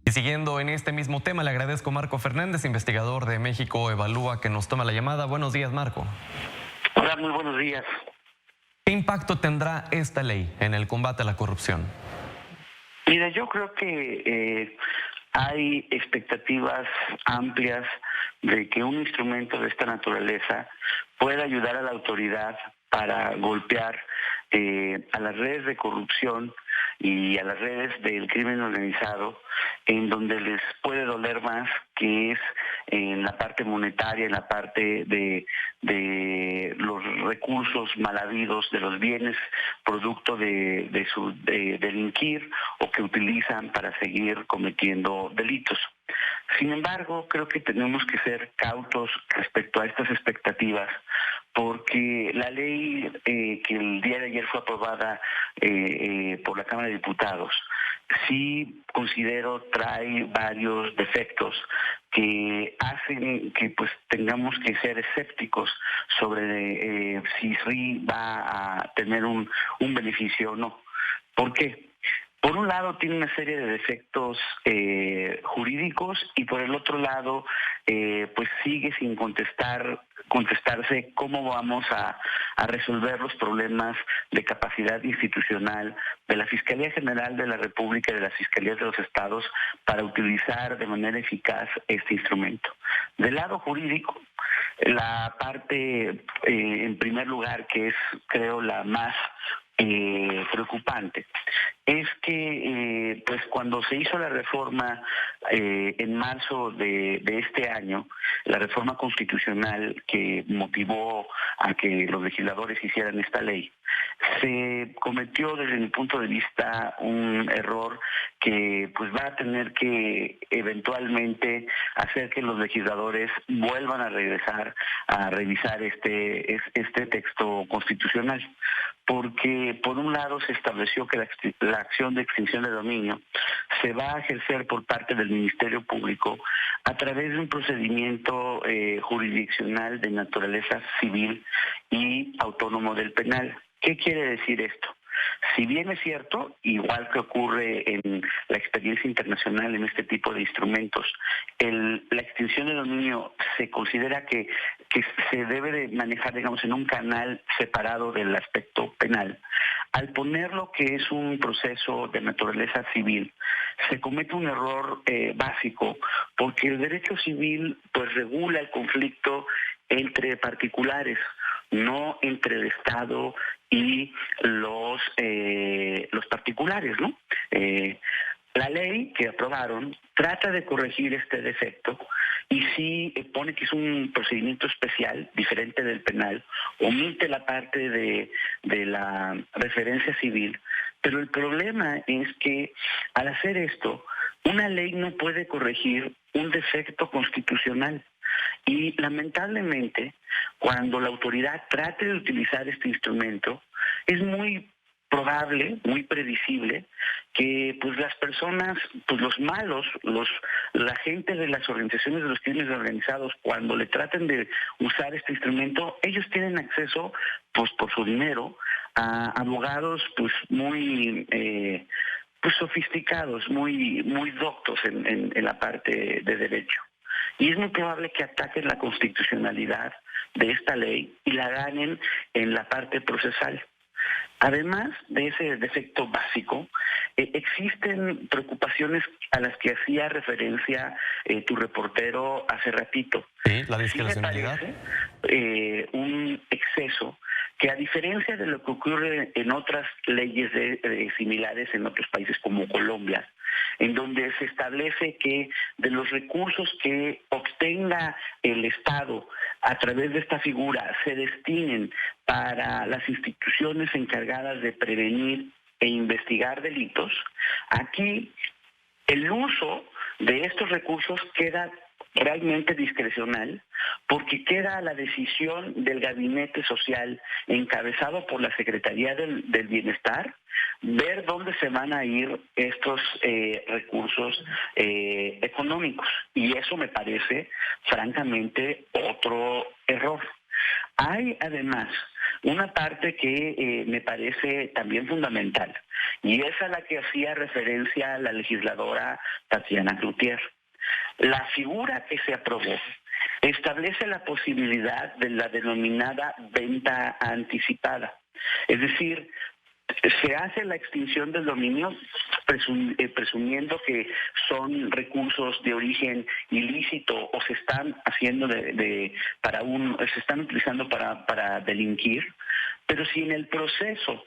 Y siguiendo en este mismo tema, le agradezco a Marco Fernández, investigador de México Evalúa, que nos toma la llamada. Buenos días, Marco. Hola, muy buenos días. ¿Qué impacto tendrá esta ley en el combate a la corrupción? Mira, yo creo que hay expectativas amplias de que un instrumento de esta naturaleza pueda ayudar a la autoridad para golpear a las redes de corrupción y a las redes del crimen organizado, en donde les puede doler más, que es en la parte monetaria, en la parte de los recursos mal habidos, de los bienes producto de su delinquir o que utilizan para seguir cometiendo delitos. Sin embargo, creo que tenemos que ser cautos respecto a estas expectativas, porque la ley que el día de ayer fue aprobada por la Cámara de Diputados, sí considero trae varios defectos que hacen que pues tengamos que ser escépticos sobre si sí va a tener un beneficio o no. ¿Por qué? Por un lado tiene una serie de defectos jurídicos y por el otro lado pues sigue sin contestarse cómo vamos a resolver los problemas de capacidad institucional de la Fiscalía General de la República y de las Fiscalías de los Estados para utilizar de manera eficaz este instrumento. Del lado jurídico, la parte en primer lugar que es creo la más preocupante es que pues cuando se hizo la reforma en marzo de este año, la reforma constitucional que motivó a que los legisladores hicieran esta ley, se cometió desde mi punto de vista un error que pues va a tener que eventualmente hacer que los legisladores vuelvan a regresar a revisar este texto constitucional, porque por un lado se estableció que la acción de extinción de dominio se va a ejercer por parte del Ministerio Público a través de un procedimiento jurisdiccional de naturaleza civil y autónomo del penal. ¿Qué quiere decir esto? Si bien es cierto, igual que ocurre en la experiencia internacional en este tipo de instrumentos, la extinción de dominio se considera que se debe de manejar, digamos, en un canal separado del aspecto penal. Al poner lo que es un proceso de naturaleza civil, se comete un error básico, porque el derecho civil pues regula el conflicto entre particulares, no entre el Estado y los particulares, ¿no? La ley que aprobaron trata de corregir este defecto y sí pone que es un procedimiento especial, diferente del penal, omite la parte de la referencia civil, pero el problema es que al hacer esto, una ley no puede corregir un defecto constitucional. Y lamentablemente, cuando la autoridad trate de utilizar este instrumento, es muy probable, muy previsible, que pues las personas, pues los malos, la gente de las organizaciones de los crímenes organizados, cuando le traten de usar este instrumento, ellos tienen acceso, pues por su dinero, a abogados pues muy pues sofisticados, muy doctos en la parte de derecho. Y es muy probable que ataquen la constitucionalidad de esta ley y la ganen en la parte procesal. Además de ese defecto básico, existen preocupaciones a las que hacía referencia tu reportero hace ratito. Sí, la Sí me discrecionalidad. parece un exceso que, a diferencia de lo que ocurre en otras leyes similares en otros países como Colombia, en donde se establece que de los recursos que obtenga el Estado a través de esta figura se destinen para las instituciones encargadas de prevenir e investigar delitos, aquí el uso de estos recursos queda realmente discrecional, porque queda a la decisión del gabinete social encabezado por la Secretaría del Bienestar ver dónde se van a ir estos recursos económicos. Y eso me parece francamente otro error. Hay además una parte que me parece también fundamental, y es a la que hacía referencia la legisladora Tatiana Cloutier. La figura que se aprobó establece la posibilidad de la denominada venta anticipada. Es decir, se hace la extinción del dominio presumiendo que son recursos de origen ilícito o se están haciendo se están utilizando para delinquir, pero si en el proceso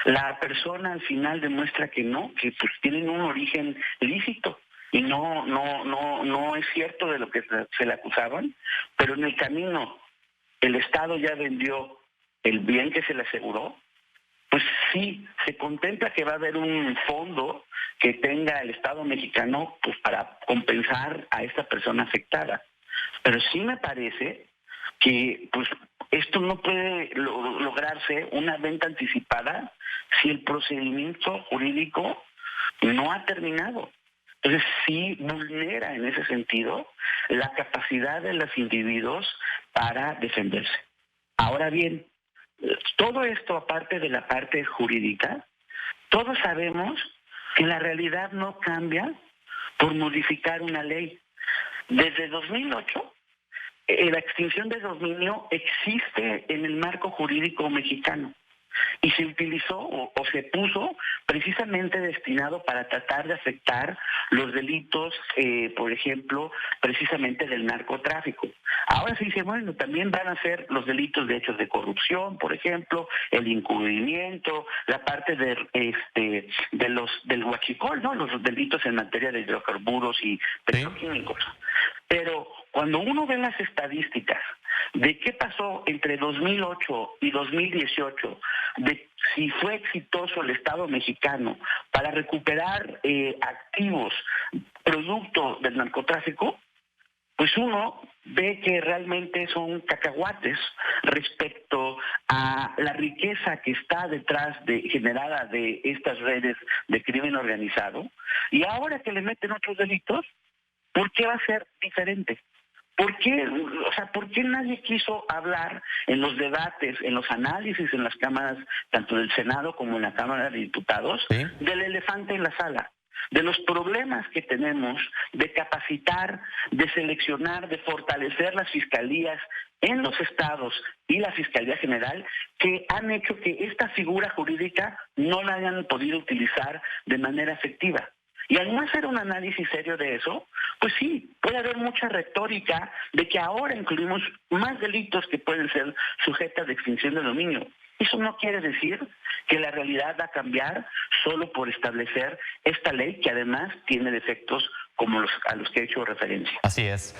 la persona al final demuestra que no, que pues tienen un origen lícito y no es cierto de lo que se le acusaban, pero en el camino el Estado ya vendió el bien que se le aseguró, pues sí, se contempla que va a haber un fondo que tenga el Estado mexicano pues para compensar a esta persona afectada. Pero sí me parece que pues esto no puede lograrse una venta anticipada si el procedimiento jurídico no ha terminado. Entonces sí vulnera en ese sentido la capacidad de los individuos para defenderse. Ahora bien, todo esto aparte de la parte jurídica, todos sabemos que la realidad no cambia por modificar una ley. Desde 2008, la extinción de dominio existe en el marco jurídico mexicano y se utilizó o se puso precisamente destinado para tratar de afectar los delitos, por ejemplo, precisamente del narcotráfico. Ahora se dice, bueno, también van a ser los delitos de hechos de corrupción, por ejemplo, el encubrimiento, la parte del huachicol, ¿no? Los delitos en materia de hidrocarburos y petroquímicos. Pero cuando uno ve las estadísticas de qué pasó entre 2008 y 2018, de si fue exitoso el Estado mexicano para recuperar activos producto del narcotráfico, pues uno ve que realmente son cacahuates respecto a la riqueza que está detrás generada de estas redes de crimen organizado. Y ahora que le meten otros delitos, ¿por qué va a ser diferente? ¿Por qué? O sea, ¿por qué nadie quiso hablar en los debates, en los análisis en las cámaras, tanto del Senado como en la Cámara de Diputados, del elefante en la sala? De los problemas que tenemos de capacitar, de seleccionar, de fortalecer las fiscalías en los estados y la Fiscalía General, que han hecho que esta figura jurídica no la hayan podido utilizar de manera efectiva. Y al no hacer un análisis serio de eso, pues sí, puede haber mucha retórica de que ahora incluimos más delitos que pueden ser sujetas de extinción de dominio. Eso no quiere decir que la realidad va a cambiar solo por establecer esta ley que además tiene defectos como a los que he hecho referencia. Así es.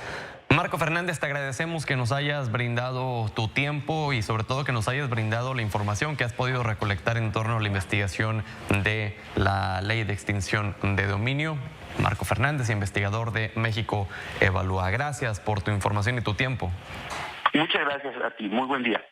Marco Fernández, te agradecemos que nos hayas brindado tu tiempo y sobre todo que nos hayas brindado la información que has podido recolectar en torno a la investigación de la ley de extinción de dominio. Marco Fernández, investigador de México Evalúa. Gracias por tu información y tu tiempo. Muchas gracias a ti. Muy buen día.